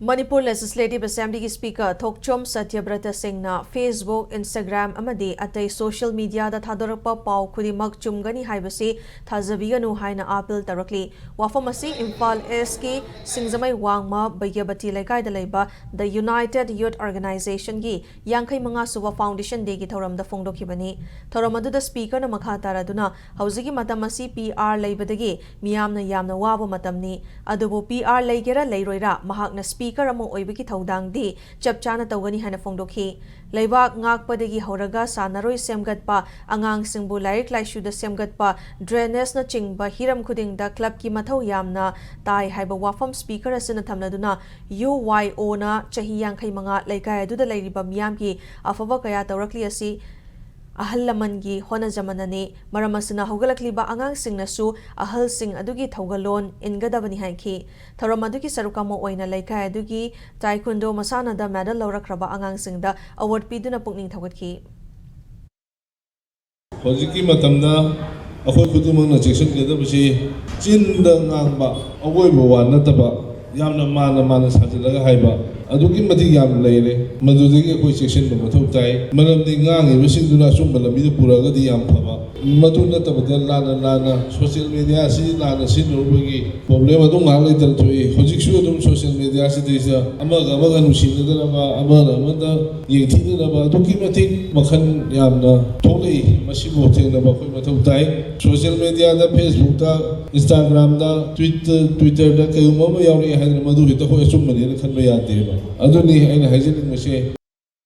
Manipur Legislative Assembly ki Speaker Thokchom Satyabrata Singhna Facebook, Instagram amadi atai social media da thadorakpa pau khudimak chumgani haibasi thajabiganu haina appeal tarakli. Wafam asi Imphal East ki Singzamai Wangma Bagyabati Laikai da laiba the United Youth Organization ki Yankai Manga Suwa Foundation Day ki thoram da phongdokhibani. Thoram adu da Speaker na makha taraduna hauzigi matam asi PR laibadagi miyamna yamna waba matamni. Adubu PR laigera lairoira mahakna Speaker Karamo oibiki thaudang di chapchana tawgani hana phongdokhi leibak ngakpadagi horaga sanaroi semgatpa angang singbu lairik laishu da semgatpa drainage na chingba hiram khuding da club ki mathau yamna tai haiba wafam speaker asina thamnaduna UYO na chahi yankhai manga laikai adu da lairiba miyam ki afaba kaya tawrakli asi ahal laman gi hona jamanani maramasina hogalakliba angang singnasu ahal sing adugi thogalon ingadabani haiki thoram adugi sarukamo oina laikai adugi taekwondo masana da medal lawrakraba angang singda award piduna pukning thogatki hojiki matamna akhoi khudumang na section gedabasi chinda ngangba awoiba wa nataba yamna mana sajilaga haiba adugi mati yam leire madudagi akoi section ba mathau tai malamdi ngangi besingduna sum balami puraga di yam phaba matu natabada lana social media si lana sinurubagi problem adu ngang leitar thoi hojiksu adum social media si deisa amaga nusinadana ba amada yengthina ba adugi mati makhan yamna tholei masibo thengna ba khoi mathau tai social media da Facebook da Instagram da Twitter da kayuma ma yauri haidra madu hita khoi sum mani khanba yade ba aduni aina hajin mase